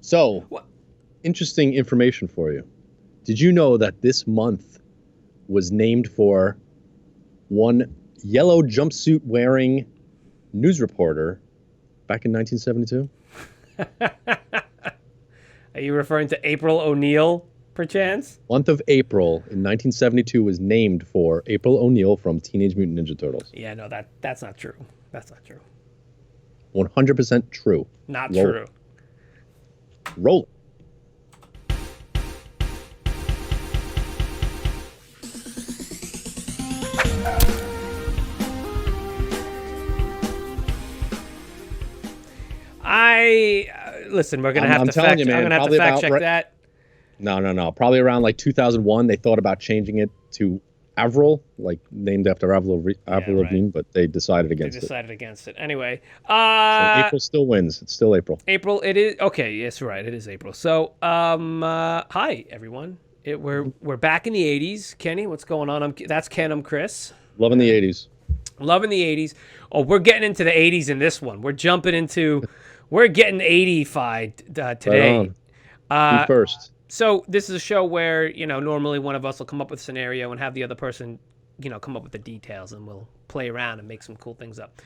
So, What? interesting information for you. Did you know that this month was named for one yellow jumpsuit wearing news reporter back in 1972? Are you referring to April O'Neil, perchance? Month of April in 1972 was named for April O'Neil from Teenage Mutant Ninja Turtles. Yeah, no, that's not true. That's not true. 100% true. Not Roll true. it. Roll it. Listen. We're gonna I'm- have I'm to telling fact. you, man, I'm gonna have to probably fact about check right- that. No. Probably around like 2001, they thought about changing it to Avril, like named after Avril right. Lavigne, but they decided They against it. decided against it. Anyway, So April still wins. It's still April. April. It is okay. Yes, right. It is April. So, hi everyone. We're back in the '80s. Kenny, what's going on? That's Ken. I'm Chris. Loving the 80s. Loving the '80s. Oh, we're getting into the '80s in this one. We're jumping into. We're getting 80fied today. Right on. First. So this is a show where, normally one of us will come up with a scenario and have the other person, come up with the details, and we'll play around and make some cool things up.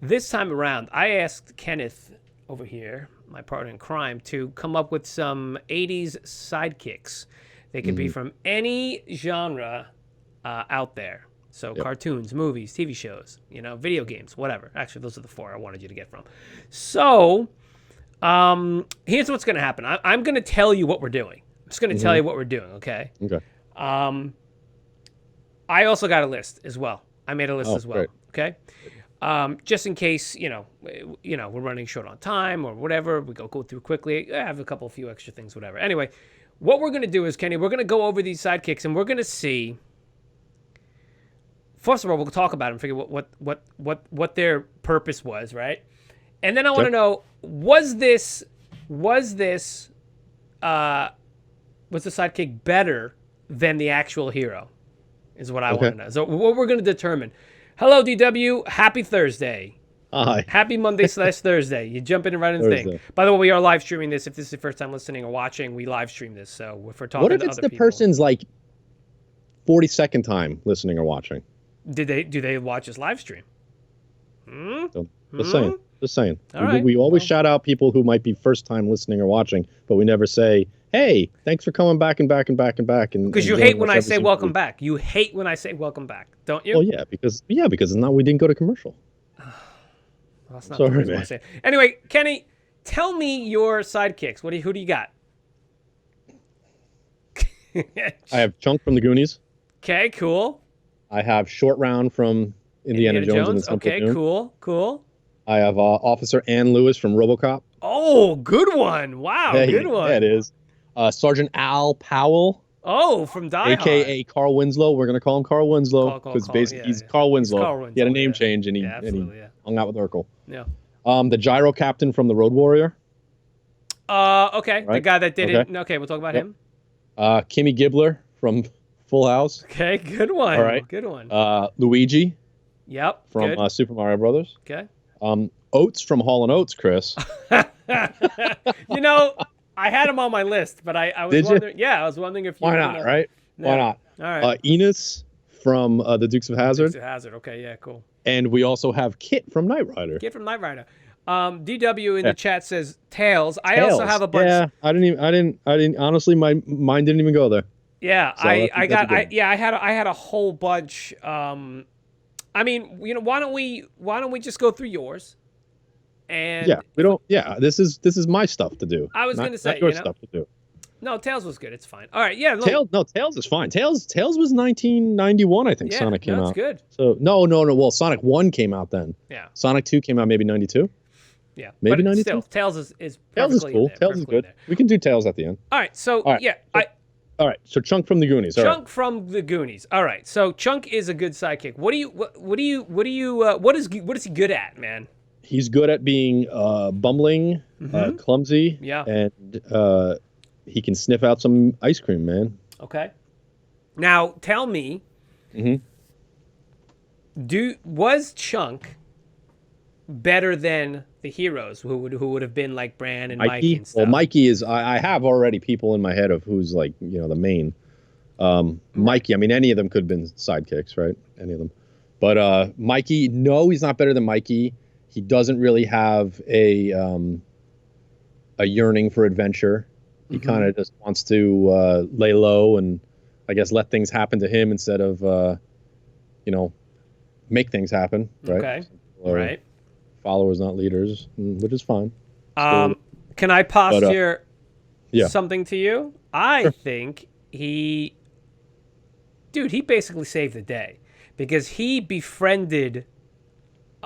This time around, I asked Kenneth over here, my partner in crime, to come up with some 80s sidekicks. They could be from any genre out there. So cartoons, movies, TV shows, video games, whatever. Actually, those are the four I wanted you to get from. So here's what's going to happen. I'm going to tell you what we're doing. I'm just going to tell you what we're doing, okay? Okay. I also got a list as well. I made a list as well, great. okay? Just in case, we're running short on time or whatever, we go through quickly. I have a few extra things, whatever. Anyway, what we're going to do is, Kenny, we're going to go over these sidekicks and we're going to see. First of all, we'll talk about them, figure what their purpose was, right? And then I want to know, was the sidekick better than the actual hero? Is what I want to know. So what we're going to determine. Hello, DW. Happy Thursday. Hi. Happy Monday / Thursday. You jump in right in the thing. By the way, we are live streaming this. If this is the first time listening or watching, we live stream this. So if we're talking to other people. What if it's the person's like 42nd time listening or watching? Do they watch this live stream? Just saying. All right. We always shout out people who might be first time listening or watching, but we never say, "Hey, thanks for coming back and back and back and back." Because you hate when I say welcome back. You hate when I say welcome back, don't you? Well, yeah, because we didn't go to commercial. Well, that's not the reason why I say it. Anyway, Kenny, tell me your sidekicks. Who do you got? I have Chunk from the Goonies. Okay, cool. I have Short Round from Indiana Jones and the Temple of Doom. Cool. I have Officer Ann Lewis from RoboCop. Oh, good one. Wow, good one. Yeah, it is. Sergeant Al Powell. Oh, from Die Hard. A.K.A. Carl Winslow. We're going to call him Carl Winslow because basically he's Carl Winslow. He had a name change and he hung out with Urkel. Yeah. The Gyro Captain from The Road Warrior. Okay. Right? The guy that did it. Okay, we'll talk about him. Kimmy Gibbler from Full House. Okay, good one. All right. Good one. Luigi. Yep. From Super Mario Brothers. Okay. Oates from Hall & Oates, Chris. I had him on my list, but I was Did wondering. You? Yeah, I was wondering if you. Why not? Right? No. Why not? All right. Enos from the Dukes of Hazzard. Dukes of Hazzard. Okay. Yeah. Cool. And we also have Kit from Knight Rider. DW in the chat says Tails. I also have a bunch. Yeah, I didn't. Honestly, my mind didn't even go there. Yeah, so I had a whole bunch. I mean, why don't we just go through yours? And we don't. Yeah, this is my stuff to do. I was going to say, not your stuff to do. No, Tails was good. It's fine. All right, yeah. Tails is fine. Tails was 1991, I think. Yeah, Sonic came out. That's good. So no. Well, Sonic 1 came out then. Yeah. Sonic 2 came out maybe 92. Yeah, maybe but 92. Still, Tails is Tails is cool. Tails is good. We can do Tails at the end. All right. So all right. So Chunk from the Goonies. Chunk from the Goonies. All right. So Chunk is a good sidekick. What is he good at, man? He's good at being bumbling, clumsy, and he can sniff out some ice cream, man. Okay. Now tell me, was Chunk better than the heroes who would have been like Bran and Mikey and stuff. Well, Mikey is. I have already people in my head of who's like the main. Mikey. I mean, any of them could have been sidekicks, right? Any of them. But Mikey, no, he's not better than Mikey. He doesn't really have a yearning for adventure. He kind of just wants to lay low and I guess let things happen to him instead of make things happen. Right. Okay. Right. Followers, not leaders, which is fine. Can I posture something to you? I think he basically saved the day because he befriended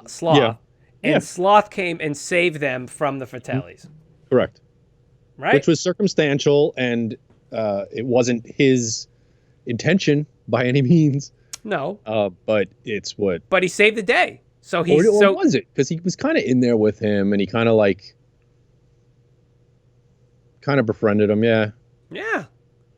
Sloth, and Sloth came and saved them from the Fratellis. Correct. Right. Which was circumstantial, and it wasn't his intention by any means. No. But it's what. But he saved the day. So he's or was it? Because he was kind of in there with him, and he kind of befriended him. Yeah. Yeah.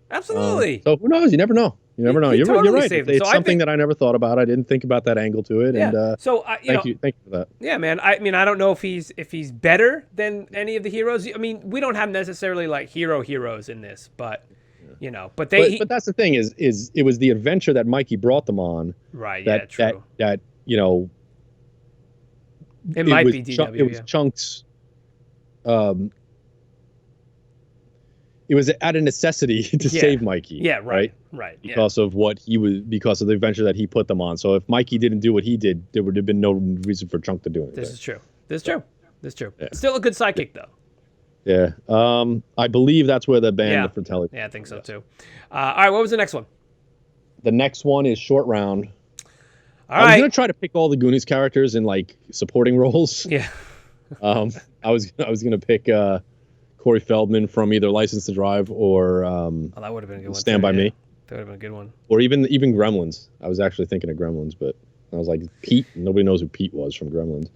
Absolutely. So who knows? You never know. You never know. You're right. It's So something that I never thought about. I didn't think about that angle to it. Yeah. And so thank you for that. Yeah, man. I mean, I don't know if he's better than any of the heroes. I mean, we don't have necessarily like heroes in this, but but that's the thing is it was the adventure that Mikey brought them on. Right. True. That it might be DW. It was Chunk's. It was out of necessity to save Mikey. Yeah, right. Because of because of the adventure that he put them on. So if Mikey didn't do what he did, there would have been no reason for Chunk to do anything. This is true. Yeah. Still a good sidekick though. Yeah. I believe that's where the band the Fratelli. Yeah, I think so too. All right, what was the next one? The next one is Short Round. I was gonna try to pick all the Goonies characters in like supporting roles. Yeah. I was gonna pick Corey Feldman from either License to Drive or that would have been a good one. Stand By Me. That would have been a good one. Or even Gremlins. I was actually thinking of Gremlins, but I was like Pete. Nobody knows who Pete was from Gremlins.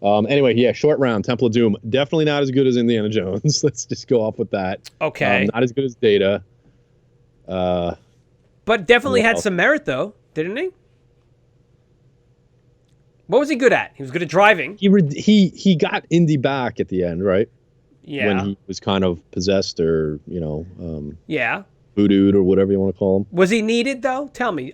Anyway, Short Round, Temple of Doom. Definitely not as good as Indiana Jones. Let's just go off with that. Okay. Not as good as Data. But definitely had some merit though, didn't he? What was he good at? He was good at driving. He got Indy back at the end, right? Yeah. When he was kind of possessed or, voodooed or whatever you want to call him. Was he needed though? Tell me.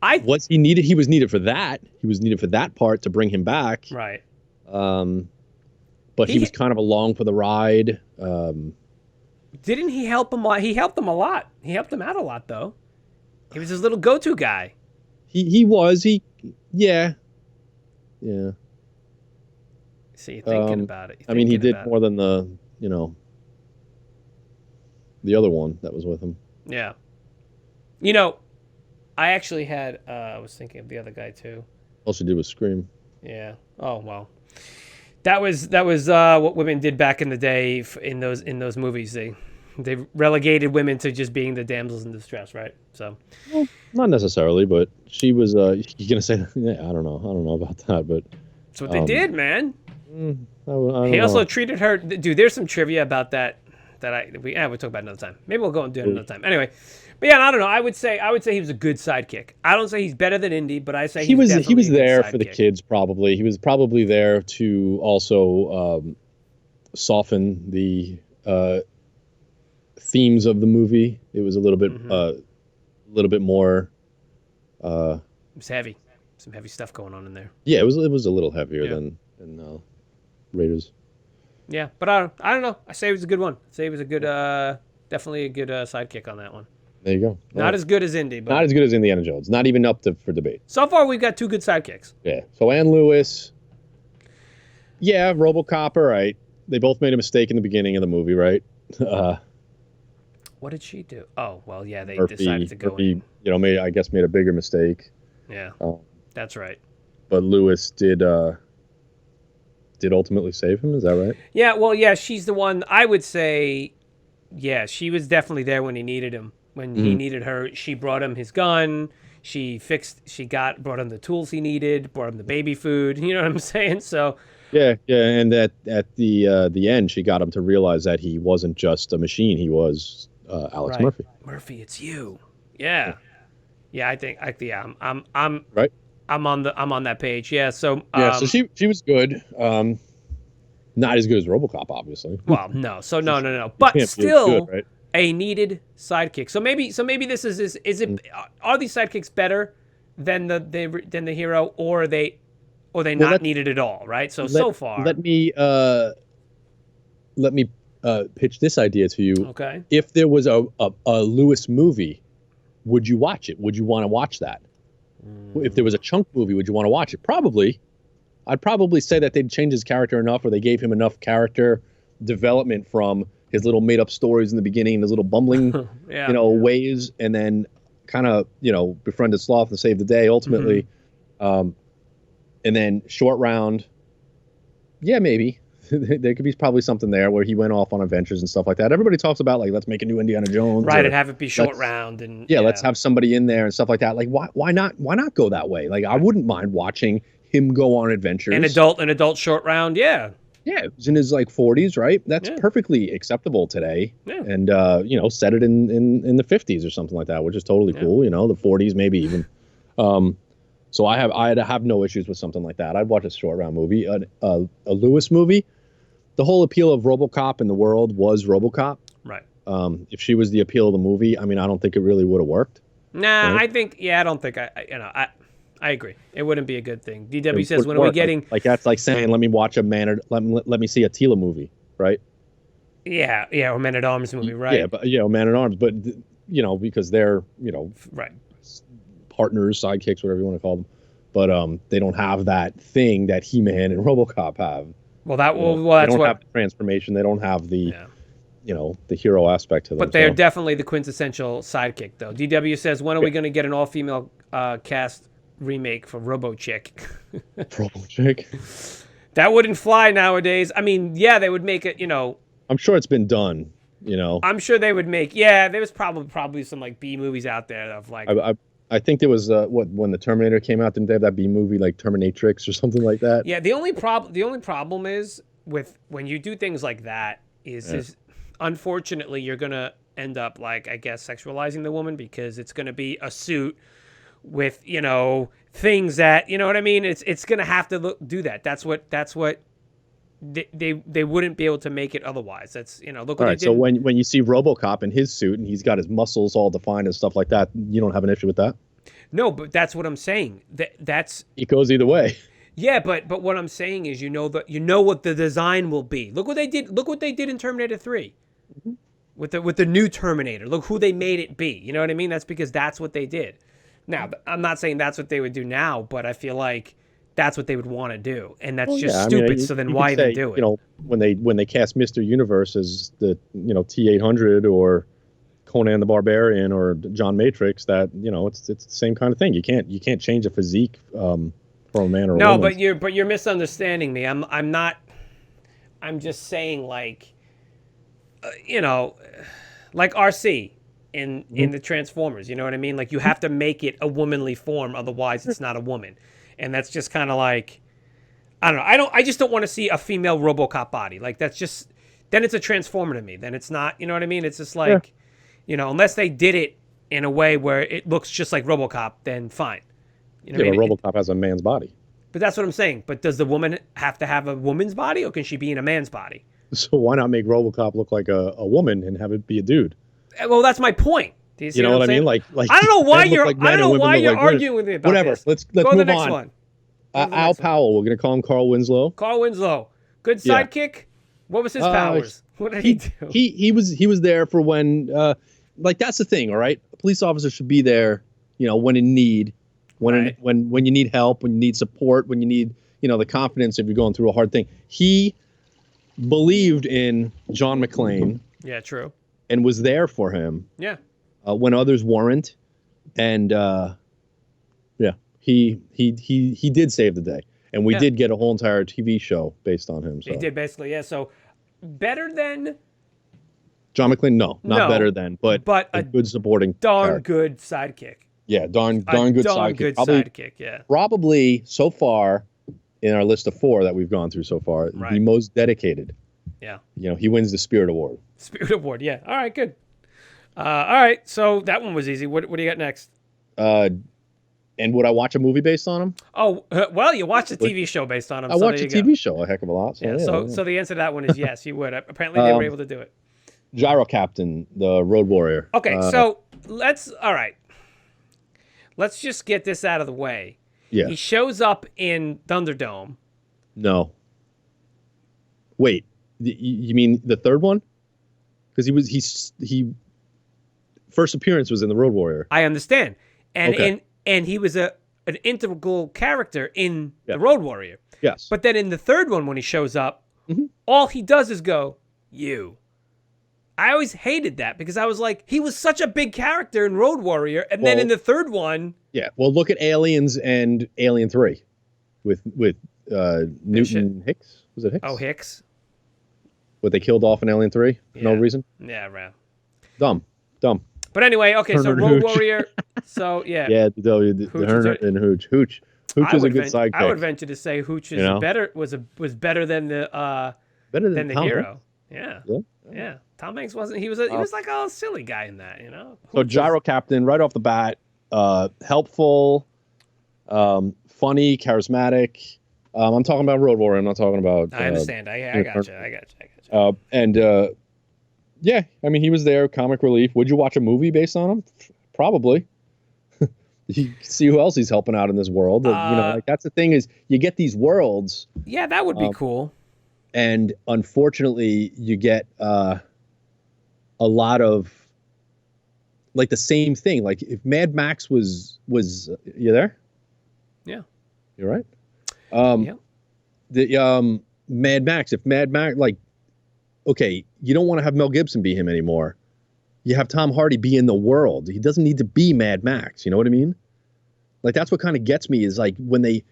Was he needed? He was needed for that. He was needed for that part to bring him back. Right. But he was kind of along for the ride. Didn't he help him? He helped him a lot. He helped him out a lot though. He was his little go-to guy. He was. Yeah. See, you're thinking about it. He did more than the other one that was with him. Yeah. I actually had. I was thinking of the other guy too. All she did was scream. Yeah. Oh well. That was what women did back in the day in those movies. They relegated women to just being the damsels in distress, right? So. Well, not necessarily, but she was. You're gonna say, yeah, I don't know about that, but. That's what they did, man. I he also know. treated her. Dude, there's some trivia about that we'll talk about another time. Maybe we'll go and do it another time. Anyway, but I don't know. I would say he was a good sidekick. I don't say he's better than Indy, but I say he was there for the kids. Probably he was probably there to also soften the themes of the movie. It was a little bit more. It was heavy. Some heavy stuff going on in there. Yeah, it was a little heavier than Raiders. Yeah, but I don't know. I say it was a good one. I say it was a good, definitely a good sidekick on that one. There you go. Not as good as Indy, but not as good as Indiana Jones. Not even up for debate. So far, we've got two good sidekicks. Yeah. So Ann Lewis. Yeah, RoboCop. All right. They both made a mistake in the beginning of the movie, right? What did she do? Oh, well, yeah, they Murphy, decided to go in. made a bigger mistake. Yeah, that's right. But Lewis did ultimately save him. Is that right? Yeah, well, yeah, she's the one. I would say, yeah, she was definitely there when he needed him. When he needed her, she brought him his gun. Brought him the tools he needed. Brought him the baby food. You know what I'm saying? So. Yeah, and at the end, she got him to realize that he wasn't just a machine. He was Alex Murphy. Murphy, it's you. Yeah. Yeah, I'm right. I'm on that page. Yeah. So so she was good. Not as good as RoboCop, obviously. Well, no. So no. But can't be as still, good, right? a needed sidekick. So maybe this is it? Are these sidekicks better than the hero, or are they not needed at all? Right. So far, let me pitch this idea to you. Okay. If there was a Lewis movie, would you watch it? Would you want to watch that? If there was a Chunk movie, would you want to watch it? Probably. I'd probably say that they'd change his character enough, or they gave him enough character development from his little made-up stories in the beginning, his little bumbling, ways, and then kind of, befriended Sloth to save the day ultimately. And then Short Round, yeah, maybe. There could be probably something there where he went off on adventures and stuff like that. Everybody talks about, like, let's make a new Indiana Jones. Right, and have it be Short Round. And let's have somebody in there and stuff like that. Like, why not go that way? Like, I wouldn't mind watching him go on adventures. An adult Short Round, yeah. Yeah, he's in his, 40s, right? That's perfectly acceptable today. Yeah. And, set it in the 50s or something like that, which is totally cool, the 40s maybe even. So I'd have no issues with something like that. I'd watch a Short Round movie. A Lewis movie, the whole appeal of RoboCop in the world was RoboCop. Right. If she was the appeal of the movie, I mean, I don't think it really would have worked. Nah, right? I don't think I agree. It wouldn't be a good thing. DW says, when are we getting... Like that's like saying, let me watch let me see a Tila movie, right? Yeah, or Man at Arms movie, right? Yeah, but Man at Arms, but because they're right, partners, sidekicks, whatever you want to call them, but they don't have that thing that He-Man and RoboCop have. Well, that's they don't have the transformation. They don't have the the hero aspect to them. But they're definitely the quintessential sidekick, though. DW says, when are we going to get an all-female cast remake for RoboChick? RoboChick? That wouldn't fly nowadays. I mean, yeah, they would make it, I'm sure it's been done, I'm sure they would make, there was probably some, like, B movies out there of, like... I think there was, when the Terminator came out, didn't they have that B movie, like Terminatrix or something like that? Yeah, the only problem is, with when you do things like that, is unfortunately, you're going to end up, like, I guess, sexualizing the woman, because it's going to be a suit with things that what I mean. It's gonna have to do that. That's what they wouldn't be able to make it otherwise. That's look. All right. So when you see RoboCop in his suit and he's got his muscles all defined and stuff like that, you don't have an issue with that? No, but that's what I'm saying. That's it goes either way. Yeah, but what I'm saying is what the design will be. Look what they did. Look what they did in Terminator 3. Mm-hmm. With the new Terminator. Look who they made it be. You know what I mean? That's because that's what they did. Now, I'm not saying that's what they would do now, but I feel like that's what they would want to do, and that's stupid. I mean, so then why even do it? When they cast Mr. Universe as the T-800 or Conan the Barbarian or John Matrix, that it's the same kind of thing. You can't change a physique from a man or a woman. No, but you're misunderstanding me. I'm not. I'm just saying like RC. In the Transformers, you know what I mean? Like, you have to make it a womanly form, otherwise it's not a woman. And that's just kind of like, I don't know. I just don't want to see a female RoboCop body. Like, that's just, then it's a Transformer to me. Then it's not, you know what I mean? It's just like, unless they did it in a way where it looks just like RoboCop, then fine. You know what I mean? RoboCop has a man's body. But that's what I'm saying. But does the woman have to have a woman's body, or can she be in a man's body? So why not make RoboCop look like a woman and have it be a dude? Well, that's my point. Do you see know what I saying? mean? Like I don't know why you're arguing with me about whatever. this. Let's go move to the next on. one. Al Powell. We're gonna call him Carl Winslow. Carl Winslow, good sidekick. What was his powers? What did he do? He was there for when that's the thing. All right, a police officer should be there. When in need, when you need help, when you need support, when you need the confidence if you're going through a hard thing. He believed in John McClane. Yeah, true. And was there for him. Yeah. When others weren't, and he did save the day, and we did get a whole entire TV show based on him. So. He did basically, yeah. So better than John McClane? No, not better than, but a good supporting, darn good sidekick. Yeah, darn good sidekick. Yeah. Probably so far in our list of 4 that we've gone through so far, the most dedicated. Yeah. He wins the Spirit Award. Spirit Award, yeah. All right, good. All right, so that one was easy. What do you got next? And would I watch a movie based on him? Oh, well, you watched a TV show based on him. I watched a TV show a heck of a lot. So, yeah, so the answer to that one is yes, you would. Apparently, they were able to do it. Gyro Captain, the Road Warrior. Okay, so all right. Let's just get this out of the way. Yeah. He shows up in Thunderdome. No. Wait, you mean the third one? Because he first appearance was in the Road Warrior. I understand, and Okay. and he was an integral character in the Road Warrior. Yes. But then in the third one, when he shows up, all he does is go, "You." I always hated that because I was like, he was such a big character in Road Warrior, and then in the third one, yeah. Well, look at Aliens and Alien 3 with Newton Hicks. Was it Hicks? Oh, Hicks. What they killed off in Alien 3 for no reason. Yeah, right. Dumb. But anyway, okay, so Turner and Road Hooch. Warrior. So yeah. Yeah, the Turner and Hooch. Hooch was a good sidekick. I would venture to say Hooch is was better than the better than the Tom hero. Hanks. Yeah. Tom Hanks wasn't. He was like a silly guy in that, you know. So Gyro Captain, right off the bat, helpful, funny, charismatic. I'm talking about Road Warrior. I'm not talking about. I understand. I got you. And yeah, I mean, he was there, comic relief. Would you watch a movie based on him? Probably. You see who else he's helping out in this world. Like that's the thing is you get these worlds. Yeah, that would be cool. And unfortunately, you get a lot of like the same thing. Like if Mad Max was you there? Yeah. You're right. Yeah. The Mad Max. If Mad Max, like, okay, you don't want to have Mel Gibson be him anymore. You have Tom Hardy be in the world. He doesn't need to be Mad Max. You know what I mean? Like that's what kind of gets me is like when they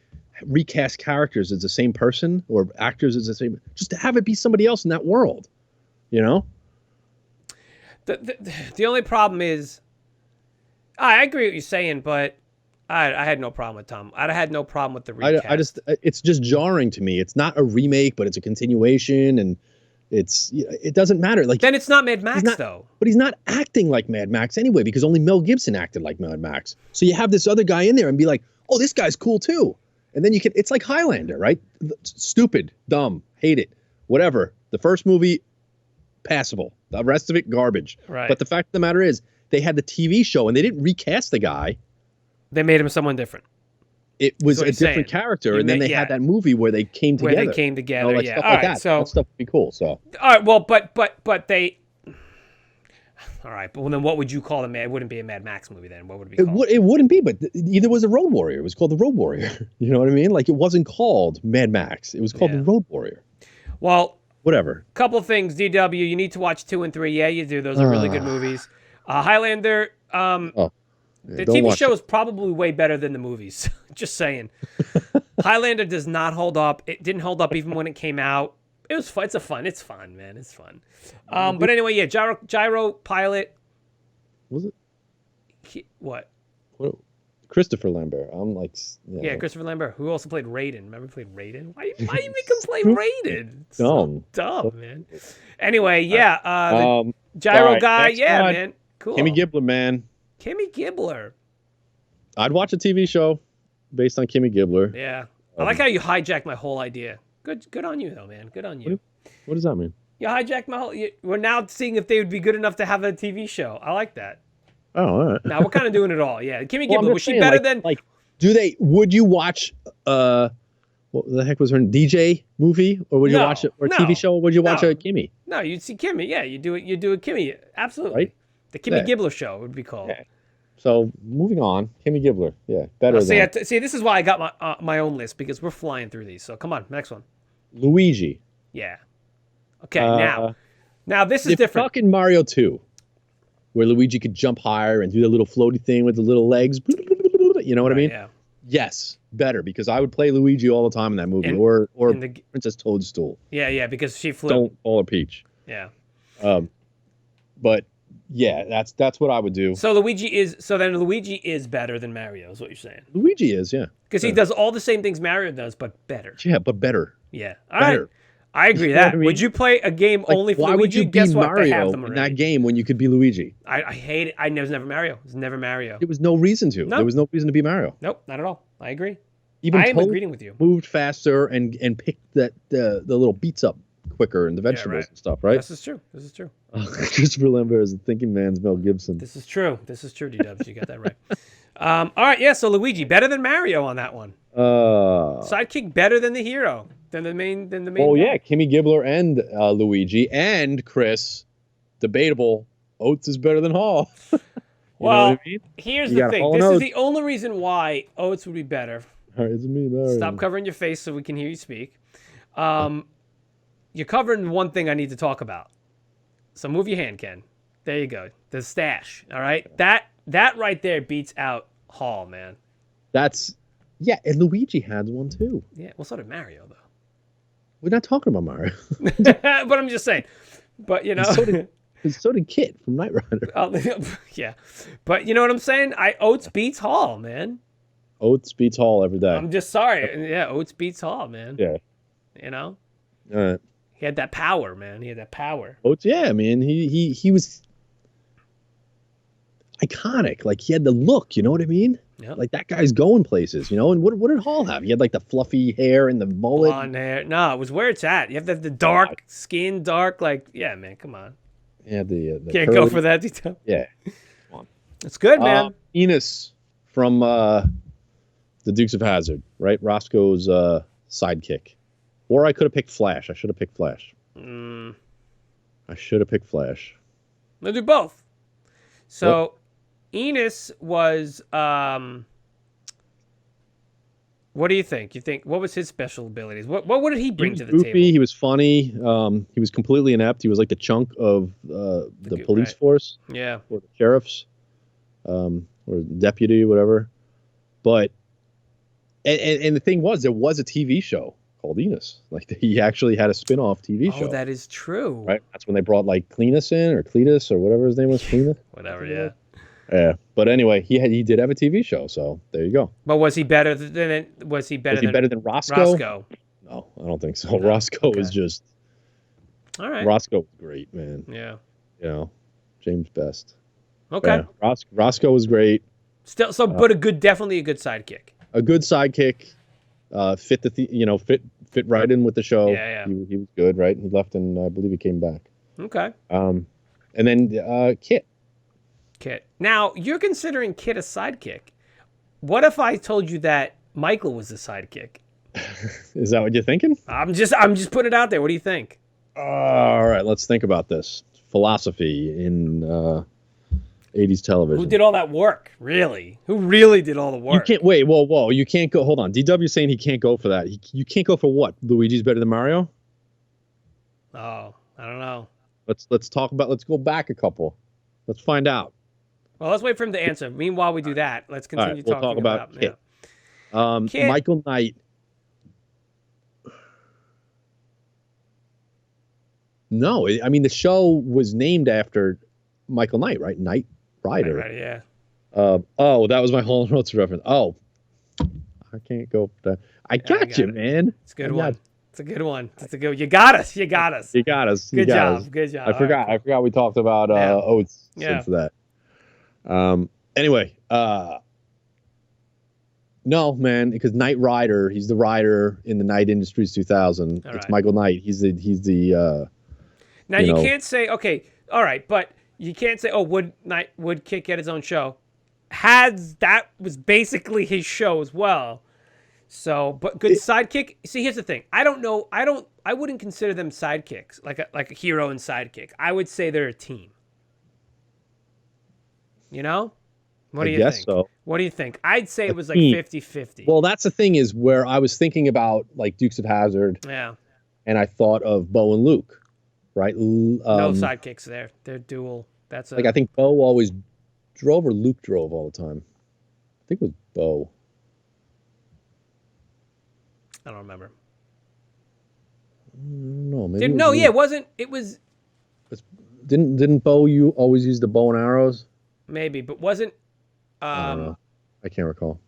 recast characters as the same person or actors as the same, just to have it be somebody else in that world. You know? The only problem is, I agree with what you're saying, but I had no problem with Tom. I had no problem with the recast. It's just jarring to me. It's not a remake, but it's a continuation, and it doesn't matter. Like then it's not Mad Max though. But he's not acting like Mad Max anyway, because only Mel Gibson acted like Mad Max. So you have this other guy in there and be like, oh, this guy's cool too. And then it's like Highlander, right? Stupid, dumb, hate it, whatever. The first movie, passable. The rest of it, garbage. Right. But the fact of the matter is, they had the TV show and they didn't recast the guy. They made him someone different. It was a different character, and then they had that movie where they came together. Where they came together, like yeah. Stuff all like right, that. so that stuff would be cool. So all right, well, but they. All right, but then what would you call it? It wouldn't be a Mad Max movie then. What would it be called? It wouldn't be, but either was a Road Warrior. It was called the Road Warrior. You know what I mean? Like it wasn't called Mad Max. It was called the Road Warrior. Well, whatever. Couple of things, DW. You need to watch 2 and 3. Yeah, you do. Those are really good movies. Highlander. The TV show is probably way better than the movies. Just saying. Highlander does not hold up. It didn't hold up even when it came out. It was fun. It's fun, man. It's fun. But anyway, yeah, Gyro Pilot. Was it? What? Christopher Lambert. I'm like. Yeah, Christopher Lambert, who also played Raiden. Remember he played Raiden? Why you make him play Raiden? So dumb, man. Anyway, yeah. The Gyro right, guy, yeah, one. Man. Cool. Kimmy Gibbler, man. Kimmy Gibbler. I'd watch a TV show based on Kimmy Gibbler. Yeah. I like how you hijacked my whole idea. Good on you, though, man. Good on you. What does that mean? You hijacked my whole... We're now seeing if they would be good enough to have a TV show. I like that. Oh, all right. Now, we're kind of doing it all. Yeah. Kimmy Gibbler, was she better than... Like, would you watch... what the heck was her DJ movie? Or would you watch it? Or TV show? Or would you watch a Kimmy? No, you'd see Kimmy. Yeah, you do a Kimmy. Absolutely. Right? The Kimmy Gibbler show would be called. Yeah. So moving on, Kimmy Gibbler, better than. See, this is why I got my own list because we're flying through these. So come on, next one. Luigi. Yeah. Okay, now this is different. Fucking Mario 2, where Luigi could jump higher and do the little floaty thing with the little legs. You know what I mean? Yeah. Yes, better because I would play Luigi all the time in that movie, or Princess Toadstool. Yeah, because she flew. Don't call her Peach. Yeah. But. Yeah, that's what I would do. So Luigi is better than Mario, is what you're saying. Luigi is, yeah. Because he does all the same things Mario does, but better. Yeah, but better. Yeah. All right. I agree You know what that. I mean? Would you play a game Like, only for why Luigi? would you be Guess what? They have Mario them in already. that game when you could be Luigi? I hate it. It was never Mario. It was never Mario. There was no reason to. No. There was no reason to be Mario. Nope, not at all. I agree. Even I am Toad agreeing with you. moved faster and picked the little beats up quicker and the vegetables right. and stuff, right? This is true. This is true. Christopher Lambert is the thinking man's Mel Gibson. This is true. This is true, D-Dubs. You got that right. All right, yeah, so Luigi, better than Mario on that one. Sidekick better than the hero, than the main Oh, guy. yeah, Kimmy Gibbler and Luigi. And Chris, debatable, Oates is better than Hall. Well, what I mean? here's You the got thing. Hall This and is Oates. the only reason why Oates would be better. All right, it's me, Mario. Stop covering your face so we can hear you speak. You're covering one thing I need to talk about. So move your hand, Ken. There you go. The stash. All right. That right there beats out Hall, man. Yeah, and Luigi had one too. Yeah. Well, so did Mario, though. We're not talking about Mario. But I'm just saying. But, you know. So did Kit from Knight Rider. Yeah. But you know what I'm saying? Oates beats Hall, man. Oates beats Hall every day. I'm just sorry. Yeah, Oates beats Hall, man. Yeah. You know? All right. He had that power, man. He had that power. Oates, yeah, man. He was iconic. Like, he had the look, you know what I mean? Yep. Like, that guy's going places, you know? And what did Hall have? He had, like, the fluffy hair and the mullet. Blonde hair. No, it was where it's at. You have to have the dark skin, like, yeah, man, come on. Yeah, the Can't curly. go for that detail. Yeah. It's good, man. Enos from the Dukes of Hazzard, right? Roscoe's sidekick. Or I could have picked Flash. I should have picked Flash. I should have picked Flash. They'll do both. So, Enos was, what do you think? What was his special abilities? What did he bring to the goofy, table? He was funny. He was completely inept. He was like the chunk of the police force. Yeah. Or the sheriff's, or deputy, whatever. But, and the thing was, there was a TV show called Enos. Like, he actually had a spin-off TV show. Oh, that is true. Right? That's when they brought, like, Cletus in, or Cletus, or whatever his name was, Cletus? Whatever, yeah. Yeah. But anyway, he did have a TV show, so there you go. But was he better than than Roscoe? Roscoe? No, I don't think so. Roscoe was just... All right. Roscoe was great, man. Yeah. You know, James Best. Okay. Yeah, Roscoe was great. Still, so but definitely a good sidekick. A good sidekick. Fit right in with the show. Yeah. He was good, right? He left, and I believe he came back. Okay. And then Kit. Kit. Now you're considering Kit a sidekick. What if I told you that Michael was the sidekick? Is that what you're thinking? I'm just putting it out there. What do you think? All right, let's think about this. Philosophy in 80s television. Who did all that work? Really? Who really did all the work? You can't wait. Whoa! You can't go. Hold on. DW saying he can't go for that. You can't go for what? Luigi's better than Mario? Oh, I don't know. Let's talk about. Let's go back a couple. Let's find out. Well, let's wait for him to answer. Meanwhile, we do that. Let's continue We'll talking talk about Kit. Yeah. Kit. Michael Knight. No, I mean the show was named after Michael Knight, right? Knight Rider. Right, yeah. That was my Hall & Oates reference. Oh, I can't go for that. I got you, man. It's a good one. It's a good one. It's a good. You got us. You got us. Good job. Good job. I forgot. I forgot we talked about Oates since that. Anyway, no, man, because Knight Rider, he's the rider in the Knight Industries 2000. It's Michael Knight. He's the. Now you can't say all right, but you can't say would Kit get his own show? That was basically his show as well. So, but good sidekick. See, here's the thing. I don't know. I wouldn't consider them sidekicks, like a hero and sidekick. I would say they're a team. You know? What do you think? So. What do you think? I'd say it was like 50-50. Well, that's the thing is where I was thinking about like Dukes of Hazzard. Yeah. And I thought of Bo and Luke, right? No sidekicks there. They're dual. That's I think Bo always drove or Luke drove all the time. I think it was Bo. I don't remember. No, maybe. It wasn't. It was. Didn't Bo you always use the bow and arrows? Maybe, but wasn't. I don't know. I can't recall.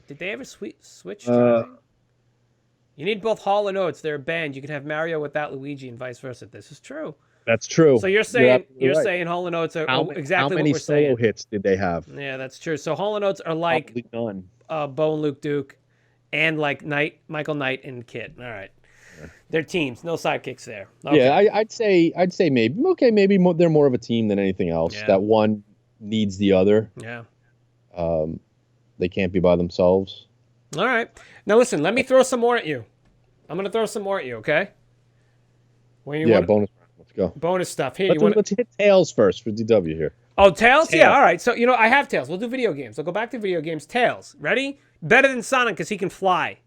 Did they ever switch driving? You need both Hall and Oates. They're a band. You can have Mario without Luigi and vice versa. This is true. That's true. So you're saying right. saying Hall and Oates are exactly how many what we're saying. solo hits did they have? Yeah, that's true. So Hall and Oates are like none. Bo and Luke Duke, and like Michael Knight and Kid. All right, they're teams. No sidekicks there. Okay. Yeah, I'd say maybe they're more of a team than anything else. Yeah. That one needs the other. Yeah. They can't be by themselves. All right. Now listen. Let me throw some more at you. I'm gonna throw some more at you. Okay. Bonus. Let's go. Bonus stuff. Here, let's hit Tails first for DW here. Oh, Tails? Yeah, all right. So, I have Tails. We'll do video games. I'll go back to video games. Tails. Ready? Better than Sonic because he can fly.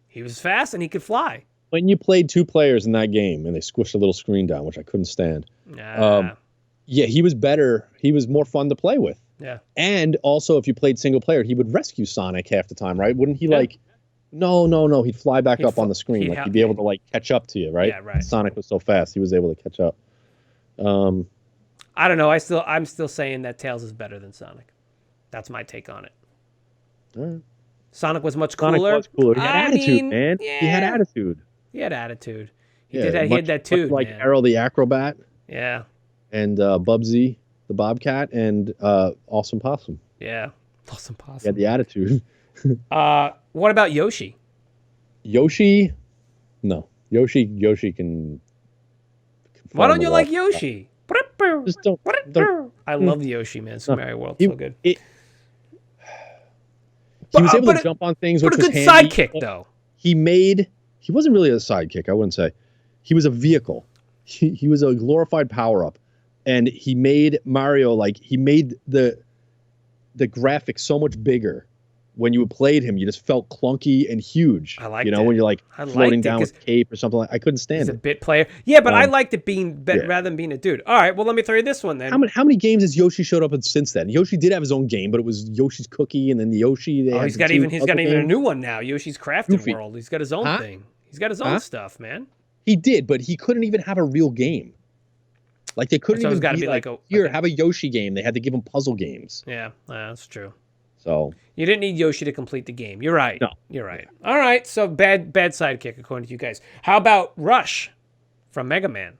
He was fast and he could fly. When you played 2 players in that game and they squished a little screen down, which I couldn't stand. Yeah, he was better. He was more fun to play with. Yeah. And also, if you played single player, he would rescue Sonic half the time, right? Wouldn't he No. He'd fly back up on the screen. He'd be able to catch up to you, right? Yeah, right. Sonic was so fast, he was able to catch up. I don't know. I'm still saying that Tails is better than Sonic. That's my take on it. All right. Sonic was much cooler. Sonic was cooler. He had attitude, man. Yeah. He had attitude. He had attitude. He had that too. Like Errol the Acrobat. Yeah. And Bubsy the Bobcat and Awesome Possum. Yeah. Awesome Possum. He had the attitude. What about Yoshi? Yoshi? No. Yoshi can Why don't you like Yoshi? Just don't. I love the Yoshi, man. Super Mario World, so good. He was able to jump on things, which was handy. But a good sidekick, though. He wasn't really a sidekick, I wouldn't say. He was a vehicle. He was a glorified power-up. And he made Mario, he made the graphics so much bigger. When you played him, you just felt clunky and huge. I liked it. When you're floating down with cape or something I couldn't stand it. He's a bit player. Yeah, but I liked it being rather than being a dude. All right, well, let me throw you this one then. How many games has Yoshi showed up in since then? Yoshi did have his own game, but it was Yoshi's Cookie and then the Yoshi. He's got even a new one now. Yoshi's Crafted World. He's got his own thing. He's got his own stuff, man. He did, but he couldn't even have a real game. They couldn't even have a Yoshi game. They had to give him puzzle games. Yeah, that's true. So you didn't need Yoshi to complete the game. You're right. No, you're right. All right. So bad sidekick according to you guys. How about Rush from Mega Man?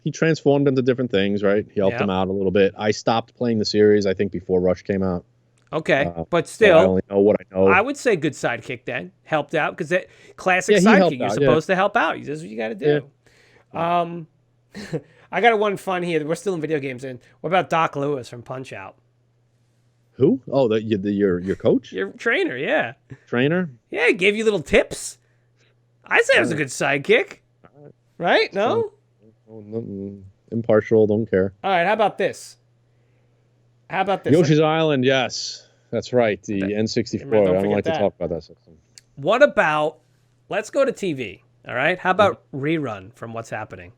He transformed into different things, right? He helped him out a little bit. I stopped playing the series, I think, before Rush came out. Okay, but still, so I only know what I know. I would say good sidekick then. Helped out because that classic sidekick. You're supposed to help out. This is what you got to do. Yeah. I got one fun here. We're still in video games. And what about Doc Lewis from Punch Out? Who? Oh, your coach? Your trainer, yeah. Trainer? Yeah, he gave you little tips. I say it was a good sidekick. Right? No? Impartial, don't care. All right, how about this? Yoshi's Island, yes. That's right, the N64. I don't like to talk about that system. What about, let's go to TV, all right? How about Rerun from What's Happening?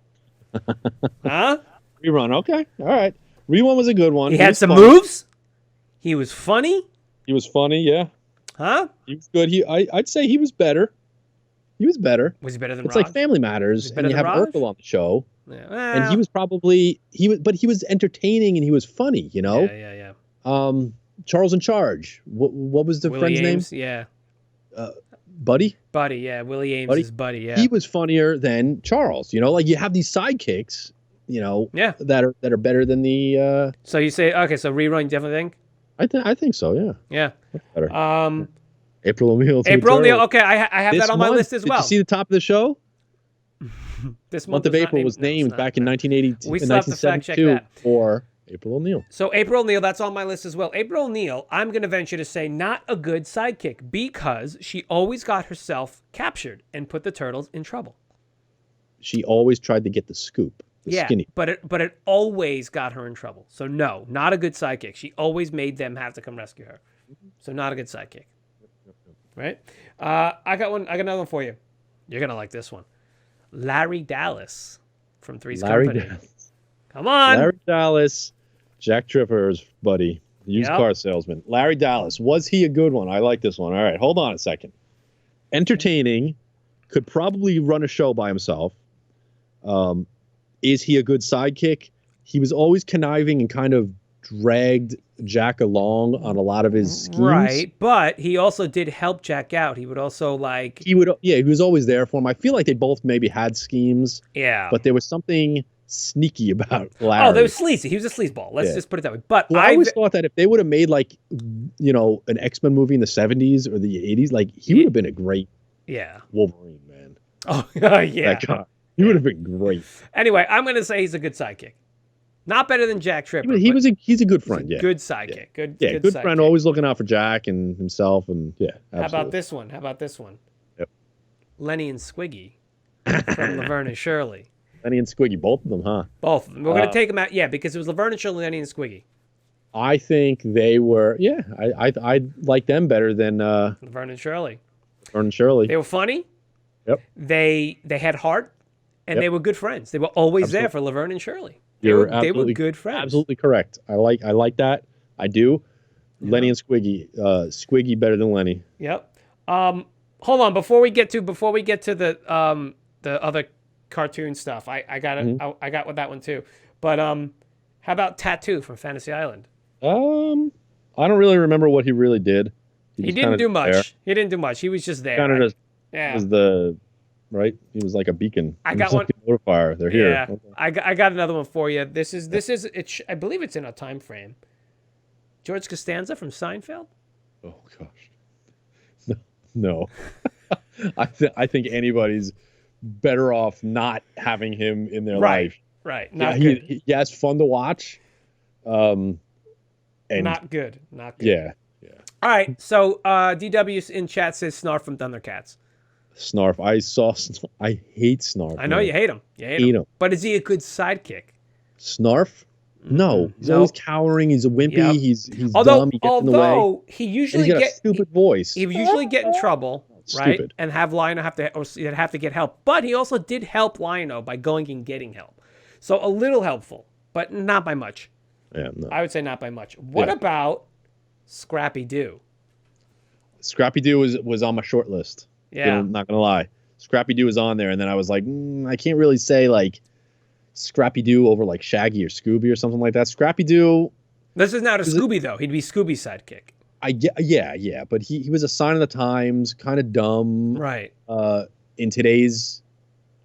Huh? Rerun, okay. All right. Rerun was a good one. He had some moves? He was funny? He was funny, yeah. Huh? He was good. I'd say he was better. He was better. Was he better than It's Raj? Like Family Matters, and you have Urkel on the show. Yeah. Well, and he was but he was entertaining and he was funny, Yeah. Charles in Charge. What was the Willie friend's Ames, name? Yeah. Buddy? Buddy, yeah. Willie Ames is Buddy, yeah. He was funnier than Charles, you have these sidekicks, that are better than the So you say, okay, so Rerun, you definitely think? I think so, yeah. Yeah. That's better. April O'Neil. April O'Neil, okay, I have that on my list as well. Did you see the top of the show? This month of April was named back in 1980, we still have to fact check that. For April O'Neil. So April O'Neil, that's on my list as well. April O'Neil, I'm going to venture to say not a good sidekick because she always got herself captured and put the turtles in trouble. She always tried to get the scoop. Skinny. But it always got her in trouble. So no, not a good sidekick. She always made them have to come rescue her. So not a good sidekick. Right? I got another one for you. You're going to like this one. Larry Dallas from Three's Company. Dallas. Come on. Larry Dallas, Jack Tripper's buddy, used car salesman. Larry Dallas. Was he a good one? I like this one. All right, hold on a second. Entertaining, could probably run a show by himself. Is he a good sidekick? He was always conniving and kind of dragged Jack along on a lot of his schemes. Right, but he also did help Jack out. He would also he was always there for him. I feel like they both maybe had schemes. Yeah. But there was something sneaky about Larry. Oh, they were sleazy. He was a sleazeball. Let's just put it that way. But well, I always thought that if they would have made like, an X-Men movie in the 70s or the 80s, like he would have been a great Wolverine, man. Oh, yeah. That guy. He would have been great. Anyway, I'm going to say he's a good sidekick. Not better than Jack Tripper. He's a good friend. Good sidekick. Good sidekick. Friend, always looking out for Jack and himself. And absolutely. How about this one? Yep. Lenny and Squiggy from Laverne and Shirley. Lenny and Squiggy, both of them, huh? Both of them. We're going to take them out, because it was Laverne and Shirley, Lenny and Squiggy. I think they were, I like them better than Laverne and Shirley. Laverne and Shirley. They were funny. Yep. They had heart, and they were good friends. They were always there for Laverne and Shirley. They were good friends. Absolutely correct. I like that. I do. Yeah. Lenny and Squiggy. Squiggy better than Lenny. Yep. Hold on. Before we get to the other cartoon stuff, I got it. I got with that one too. But how about Tattoo from Fantasy Island? I don't really remember what he really did. He didn't do much. There. He didn't do much. He was just there. Kind of just was the right. He was like a beacon. I got one. Fire. They're here. Yeah. Okay. I got another one for you. This is I believe it's in a time frame. George Costanza from Seinfeld. Oh gosh. No. I think anybody's better off not having him in their life. Right. Not good. It's fun to watch. And not good. Yeah. All right. So DW in chat says Snarf from Thundercats. Snarf. I hate Snarf. I know you hate him. You hate him. But is he a good sidekick? Snarf? No. He's always cowering. He's a wimpy. Yep. He's dumb. He gets in the way. Although he usually a stupid voice. He would usually get in trouble, right? Stupid. And have Lionel have to get help. But he also did help Lionel by going and getting help. So a little helpful, but not by much. Yeah, no. I would say not by much. What about Scrappy Doo? Scrappy Doo was on my short list. Yeah. I'm not going to lie. Scrappy Doo was on there, and then I was like, I can't really say, like, Scrappy Doo over, like, Shaggy or Scooby or something like that. Scrappy Doo... This is not a Scooby, though. He'd be Scooby's sidekick. Yeah, but he was a sign of the times, kind of dumb. Right. In today's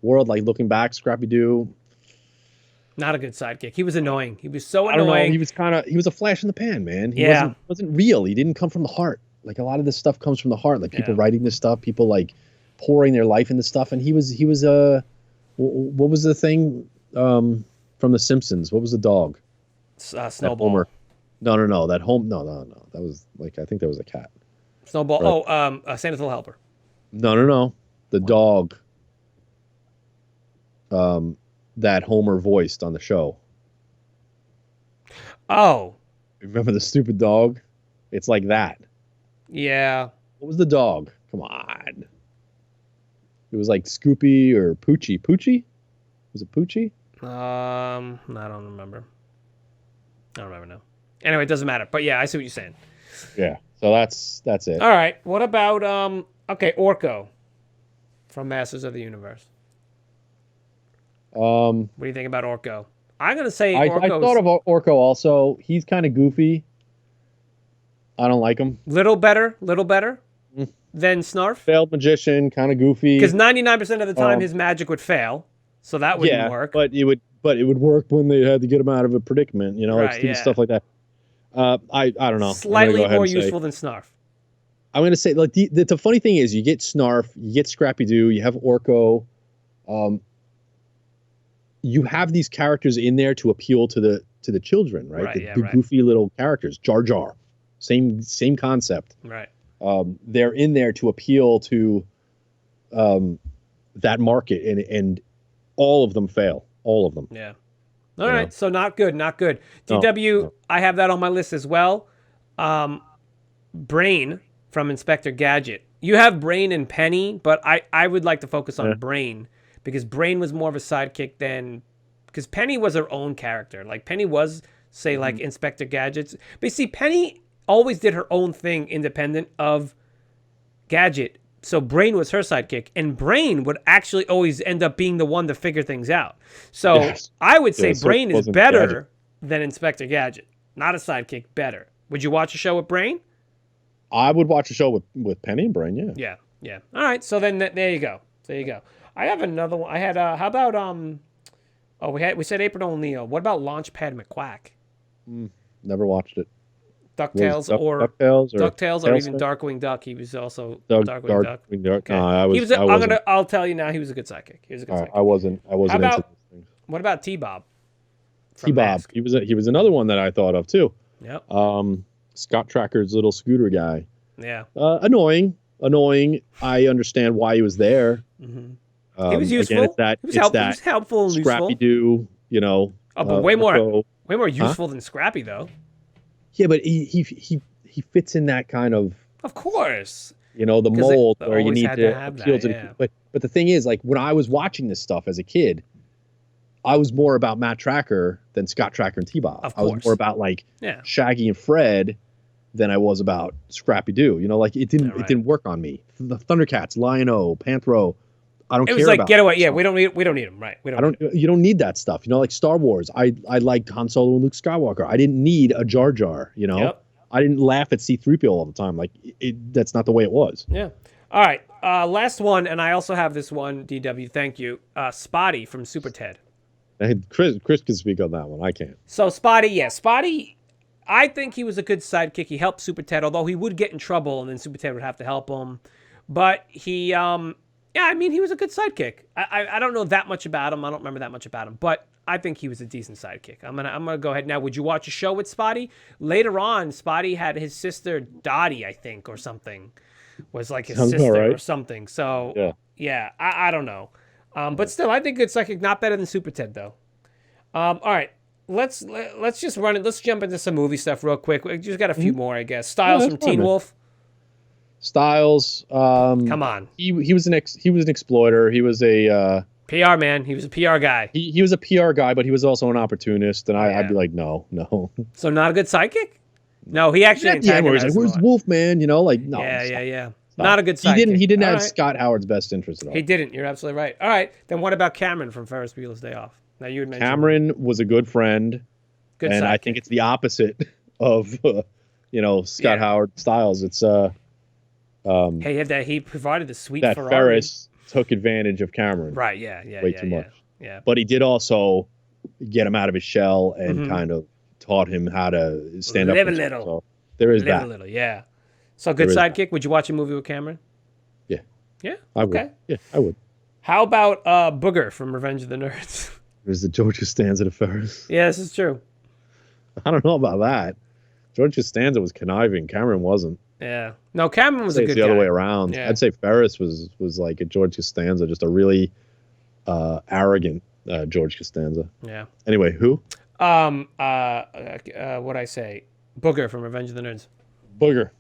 world, like, looking back, Scrappy Doo... Not a good sidekick. He was annoying. He was so annoying. I don't know. He was a flash in the pan, man. He wasn't real. He didn't come from the heart. Like, a lot of this stuff comes from the heart. Like, people writing this stuff, people, like, pouring their life into stuff. And he was what was the thing from The Simpsons? What was the dog? Snowball. Homer. No. No. That was, like, I think that was a cat. Snowball. Right. Santa's Little Helper. No. The dog that Homer voiced on the show. Oh. Remember the stupid dog? It's like that. Yeah. What was the dog? Come on. It was like Scoopy or Poochie. Poochie? Was it Poochie? I don't remember. I don't remember now. Anyway, it doesn't matter. But yeah, I see what you're saying. Yeah. So that's it. All right. What about Orko from Masters of the Universe? What do you think about Orko? I'm gonna say I thought of Orko also. He's kind of goofy. I don't like him. Little better than Snarf. Failed magician, kind of goofy. Because 99% of the time his magic would fail, so that wouldn't work. But it would work when they had to get him out of a predicament. Like stupid stuff like that. I don't know. Slightly more useful than Snarf. I'm gonna say like the funny thing is you get Snarf, you get Scrappy Doo, you have Orko. You have these characters in there to appeal to the children, right? The goofy little characters. Jar Jar. Same concept. Right. They're in there to appeal to that market, and all of them fail. All of them. Yeah. All right. So not good. DW, no. I have that on my list as well. Brain from Inspector Gadget. You have Brain and Penny, but I would like to focus on Brain, because Brain was more of a sidekick than... Because Penny was her own character. Like, Penny was, say, like Inspector Gadget's... But see, Penny always did her own thing independent of Gadget. So Brain was her sidekick. And Brain would actually always end up being the one to figure things out. So I would say Brain is better than Inspector Gadget. Not a sidekick. Better. Would you watch a show with Brain? I would watch a show with Penny and Brain. Yeah. Yeah. Yeah. All right. So then there you go. There you go. I have another one. I had how about oh, we said April O'Neil. What about Launchpad McQuack? Never watched it. DuckTales or even Darkwing Duck. He was also Darkwing Duck. Okay. No, He was. I'll tell you now. He was a good sidekick. He was a good sidekick. I wasn't How into about, those things. What about T-Bob? T-Bob. He was another one that I thought of too. Yep. Scott Tracker's little scooter guy. Yeah. Annoying. I understand why he was there. Mm-hmm. He was useful. Again, he was helpful and useful. Scrappy Doo, Oh, but way more useful than Scrappy though. Yeah, but he fits in that kind of. Of course. The mold where you need to appeal to. Yeah. But the thing is, like when I was watching this stuff as a kid, I was more about Matt Tracker than Scott Tracker and T-Bob. Of course. I was more about Shaggy and Fred than I was about Scrappy Doo. It didn't work on me. The Thundercats, Lion-O, Panthro. I don't care about. It was like Getaway. Yeah, we don't need them, right? You don't need that stuff. Like Star Wars. I liked Han Solo and Luke Skywalker. I didn't need a Jar Jar. Yep. I didn't laugh at C-3PO all the time. That's not the way it was. Yeah. All right. Last one, and I also have this one. DW, thank you. Spotty from Super Ted. Chris can speak on that one. I can't. So Spotty. I think he was a good sidekick. He helped Super Ted, although he would get in trouble, and then Super Ted would have to help him. But he, he was a good sidekick. I don't know that much about him. I don't remember that much about him, but I think he was a decent sidekick. I'm gonna go ahead now. Would you watch a show with Spotty? Later on, Spotty had his sister Dottie, I think, or something, was like his sister or something. So yeah, I don't know. But still, I think it's like not better than Super Ted though. All right. Let's just run it. Let's jump into some movie stuff real quick. We just got a few more, I guess. Styles from Teen Wolf. Styles. Come on. He was an exploiter. He was a PR man. He was a PR guy. He was a PR guy, but he was also an opportunist. And I'd be like, no. So not a good sidekick? No, he actually antagonized him. Where's Wolfman? No. Yeah. Not a good sidekick. He didn't have Scott Howard's best interest at all. He didn't. You're absolutely right. All right. Then what about Cameron from Ferris Bueller's Day Off? Now you would mention Cameron was a good friend, and sidekick. I think it's the opposite of Scott Howard Styles. It's he provided the sweet that Ferrari. Ferris took advantage of Cameron. Right. Yeah. Way too much. Yeah. But he did also get him out of his shell and kind of taught him how to stand live up. Live a little. So there is live a little. Yeah. So good sidekick. Would you watch a movie with Cameron? Yeah. Yeah. I would. Yeah, I would. How about Booger from Revenge of the Nerds? There's the George Costanza to Ferris. Yeah, this is true. I don't know about that. George Costanza was conniving. Cameron wasn't. Yeah. No, Cameron was a good guy. It's the other way around. Yeah. I'd say Ferris was like a George Costanza, just a really arrogant George Costanza. Yeah. Anyway, who? What'd I say? Booger from Revenge of the Nerds. Booger.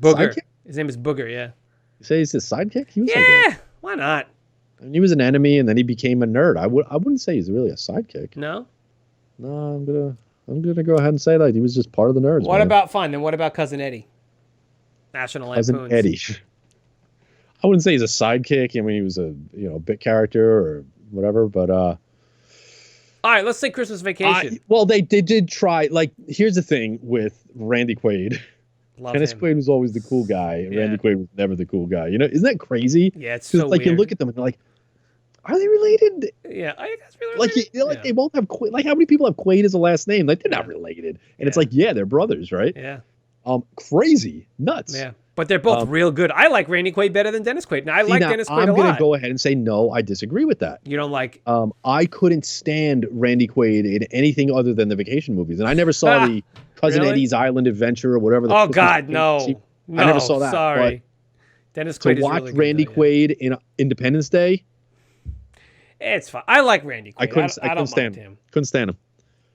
Sidekick? His name is Booger, yeah. You say he's his sidekick? He was why not? I mean, he was an enemy, and then he became a nerd. I wouldn't say he's really a sidekick. No. No, I'm gonna go ahead and say that he was just part of the nerds. What about Cousin Eddie? National Lampoon's. Cousin Eddie. I wouldn't say he's a sidekick. I mean, he was a bit character or whatever. But all right, let's say Christmas Vacation. Well, they did try. Like, here's the thing with Randy Quaid. Dennis Quaid was always the cool guy, and Randy Quaid was never the cool guy. Isn't that crazy? Yeah, it's so like weird. You look at them and you're like, are they related? Yeah, I guess really related. They both have Quaid. Like, how many people have Quaid as a last name? Like, they're not related. And it's like, they're brothers, right? Yeah. Crazy, nuts. Yeah, but they're both real good. I like Randy Quaid better than Dennis Quaid. Now I like Dennis Quaid a lot. I'm gonna go ahead and say no. I disagree with that. You don't like? I couldn't stand Randy Quaid in anything other than the vacation movies, and I never saw the Cousin Eddie's Island Adventure or whatever. Oh God, no. I never saw that. Sorry, Dennis Quaid. To watch Randy Quaid in Independence Day. It's fine. I like Randy Quaid. I couldn't stand him. Couldn't stand him.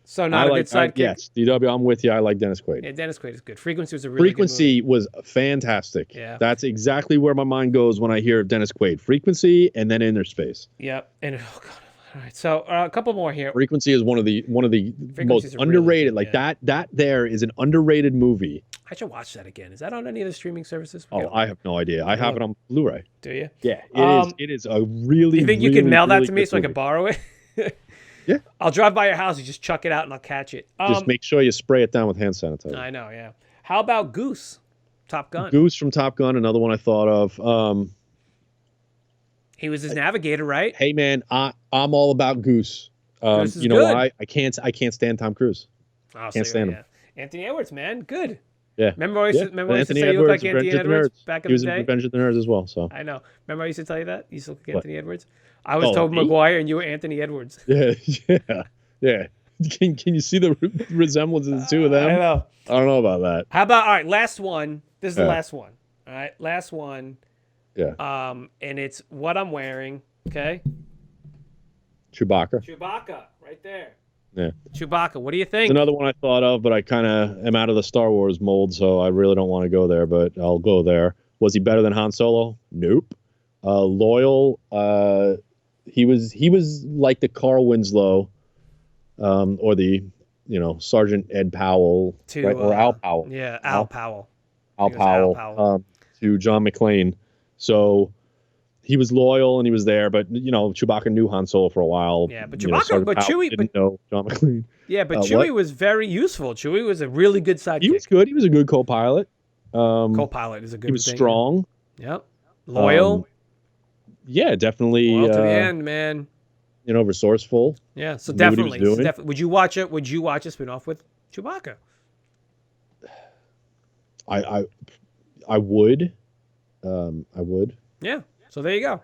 So not a good sidekick. Yes, DW. I'm with you. I like Dennis Quaid. Yeah, Dennis Quaid is good. Frequency was a really good movie. Was fantastic. Yeah, that's exactly where my mind goes when I hear of Dennis Quaid. Frequency and then Inner Space. Yep. And oh God. All right. So a couple more here. Frequency is one of the most underrated. Really good, that there is an underrated movie. I should watch that again. Is that on any of the streaming services? I have no idea. I have it on Blu-ray. Do you? Yeah, it is. It is a really. You think you can mail that to me so I can borrow it? Yeah. I'll drive by your house. You just chuck it out and I'll catch it. Just make sure you spray it down with hand sanitizer. I know, yeah. How about Goose? Top Gun. Goose from Top Gun, another one I thought of. He was his navigator, right? Hey man, I'm all about Goose. Goose is you know good. why? I can't stand Tom Cruise. Oh, Can't stand him. yeah. Anthony Edwards, man, good. Yeah. Remember I used to Anthony say you look Edwards, like Anthony Revenge of the Edwards Nerds. back in He was the in day? Revenge of the Nerds as well. So I know. Remember I used to tell you that? You used to look like What? Anthony Edwards? I was Oh, Tobey me? Maguire and you were Anthony Edwards. yeah. Can you see the resemblance of the two of them? I know. I don't know about that. How about, all right, last one. This is the Yeah. last one. All right, last one. Yeah. And it's what I'm wearing, okay? Chewbacca. Chewbacca, right there. Yeah. Chewbacca, what do you think? It's another one I thought of, but I kind of am out of the Star Wars mold, so I really don't want to go there, but I'll go there. Was he better than Han Solo? Nope. Loyal. He was like the Carl Winslow, or the, Sergeant Ed Powell, right? Or Al Powell. Yeah, Al Powell. Al He was Al Powell, Powell. to John McClane. So he was loyal and he was there, but Chewbacca knew Han Solo for a while. Yeah, but Sergeant Powell Chewie didn't know John McClane. Yeah, but What? Chewie was very useful. Chewie was a really good sidekick. He was good. He was a good co-pilot. Co-pilot is a good He was thing. strong. Yep. Loyal. Yeah, definitely. Loyal to the end, man. Resourceful. Yeah, so Knew what he was definitely. doing. Would you watch it? Would you watch a spinoff with Chewbacca? I would. I would. Yeah. So there you go.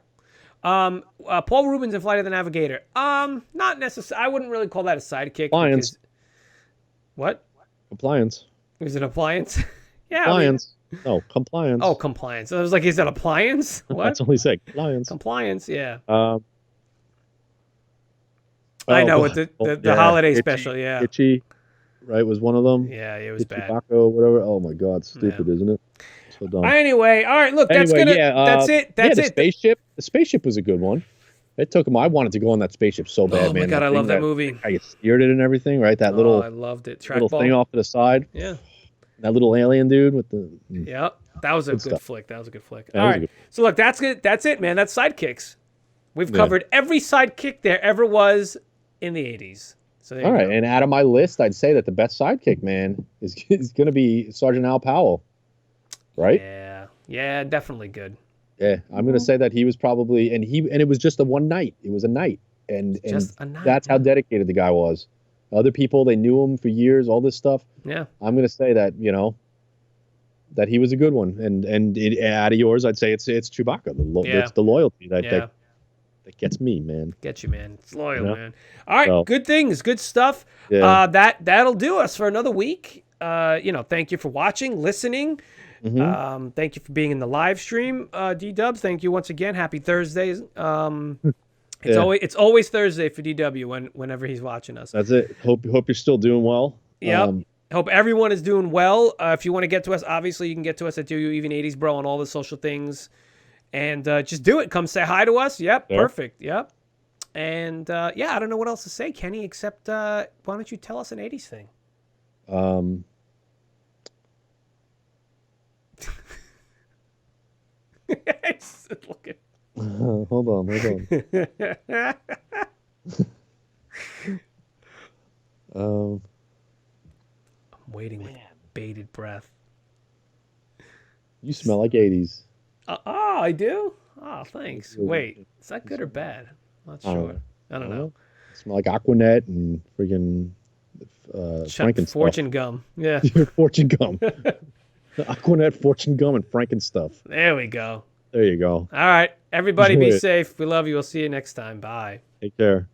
Paul Rubens in Flight of the Navigator. Not necessarily. I wouldn't really call that a sidekick. Appliance. What? Compliance. Is it appliance? Yeah. Compliance. No, compliance. Oh, compliance. I was like, is that appliance? What? That's only say compliance. Compliance. Yeah. I know with the holiday special. Yeah. Itchy, right? Was one of them. Yeah, it was bad. Tobacco, whatever. Oh my God, stupid, isn't it? So dumb. Anyway, all right. Look, that's Anyway, gonna. yeah, that's it. That's the it. spaceship. The spaceship was a good one. It took him. I wanted to go on that spaceship so bad, Oh man. my God, I thing love that movie. How you steered it and everything, right? That I little loved it. little thing off to the side. Yeah. That little alien dude with the. Yep. That was a good stuff. flick. That was a good flick. Yeah, All that was a right. good- So look, that's it. That's it, man. That's Sidekicks. We've covered every sidekick there ever was in the 80s. So there All you right, go. and out of my list, I'd say that the best sidekick, man, is going to be Sergeant Al Powell, right? Yeah. Yeah, definitely good. Yeah, I'm going to say that he was probably, and it was just a one night. It was a night, and Just a night, that's how dedicated the guy was. Other people, they knew him for years, all this stuff. Yeah. I'm going to say that that he was a good one, and out of yours, I'd say it's Chewbacca. It's the loyalty that gets me, man. Get you, man. It's loyal, man. All right, good things, good stuff. Yeah. That'll do us for another week. Thank you for watching, listening. Mm-hmm. Thank you for being in the live stream, D-Dubs. Thank you once again. Happy Thursdays. It's always Thursday for DW whenever he's watching us. That's it. Hope you're still doing well. Yep. Hope everyone is doing well. If you want to get to us, obviously you can get to us at Do You Even 80s Bro on all the social things. And just do it. Come say hi to us. Yep. Perfect. Yep. And I don't know what else to say, Kenny, except why don't you tell us an 80s thing? Look at Hold on. I'm waiting with bated breath. You smell like 80s. I do? Oh, thanks. Wait, is that good or bad? I'm not sure. I don't know. Smell like Aquanet and freaking Franken Fortune gum. Yeah. Fortune gum. Aquanet, Fortune gum, and Franken stuff. There we go. There you go. All right. Everybody Enjoy be it. safe. We love you. We'll see you next time. Bye. Take care.